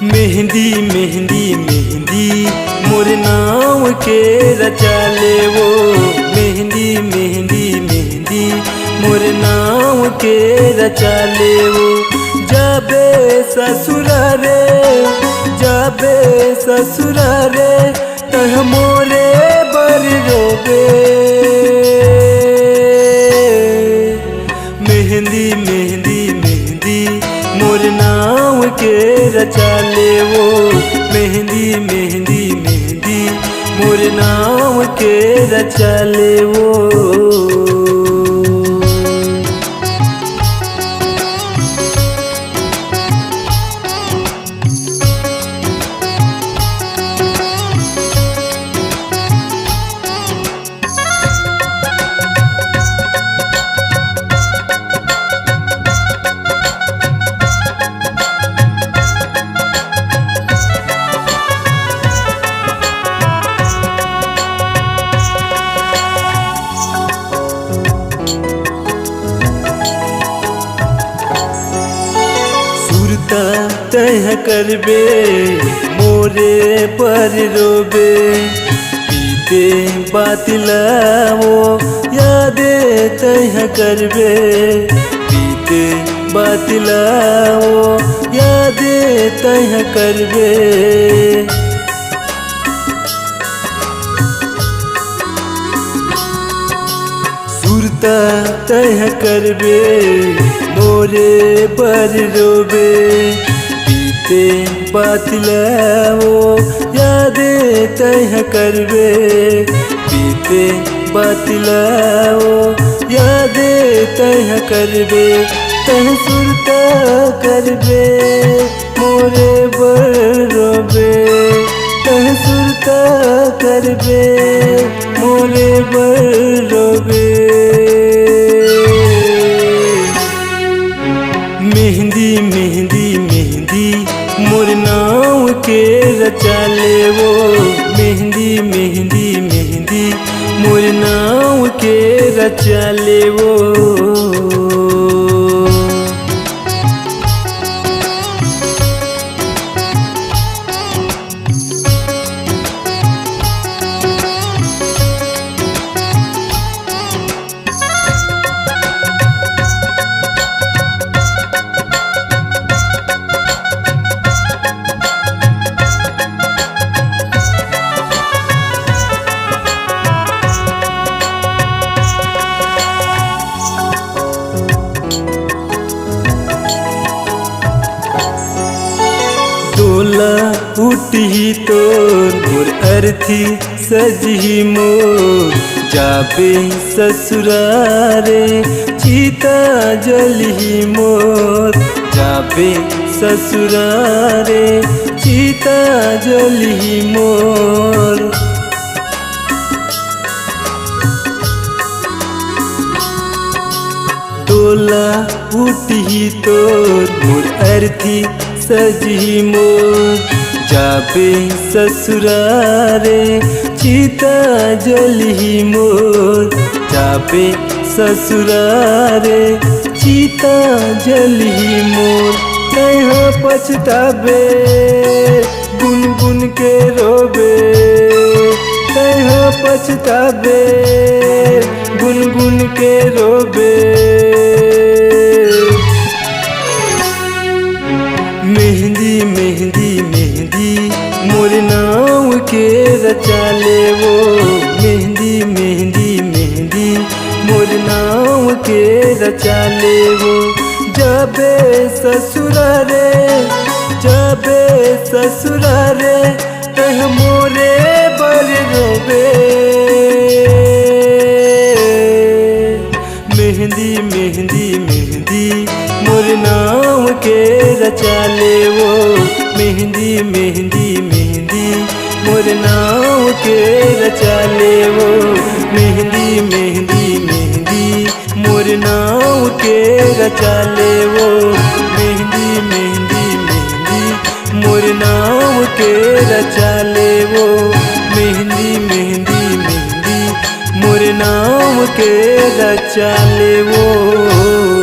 मेहंदी मेहंदी मेहंदी मोर नाम के रचा ले वो। मेहंदी मेहंदी मेहंदी मोर नाम के रचा ले वो। जाबे ससुरारे जाबे ससुरारे तह मोरे बर रोबे। मेहंदी मेहंदी मेहंदी मोर नाम के रचा ले वो। मेहंदी मेहंदी मेहंदी मोर नाम के रचा ले वो। तह करबे मोरे पर रोबे। पीते बातिलाओ यादे तह करबे। पीते बातिलाओ यादे तह करबे। सुरता तह करबे मोरे पर रोबे। पीते बातिलाओ यादे तह करबे। पीते बातिलाओ यादे तह करबे। तह सुरता करबे मोरे पर रोबे। तह सुरता करबे मोरे पर रोबे। मेहंदी मेहंदी मेहंदी मोर नाम के रचा ले वो। मेहंदी मेहंदी मेहंदी मोर नाम के रचा ले वो। डोला उठी तोर मोर अर्थी सजी मोर। जाबे ससुरारे चीता जलही मोर। जाबे ससुरारे चीता जलही मोर। डोला उठी तोर मोर अर्थी सजी मोर। जाबे ससुरारे चीता जलही मोर। जाबे ससुरारे चीता जलही मोर। तह पछताबे गुनगुन के रोबे। तह पछताबे गुनगुन के रोबे। मेहंदी मेहंदी मेहंदी मोर नाम के रचा ले वो। मेहंदी मेहंदी मेहंदी मोर नाम के रचा ले वो। जाबे ससुरारे जाबे ससुरारे तह मोरे बर रोबे। मेहंदी मेहंदी मेहंदी मोर नाम के रचा ले वो। मेहंदी मेहंदी मेहंदी मोर नाम के रचा ले वो। मेहंदी मेहंदी मेहंदी मोर नाम के रचा ले वो। मेहंदी मेहंदी मेहंदी मोर नाम के रचा ले वो। मेहंदी मेहंदी मेहंदी मोर नाम के रचा ले वो।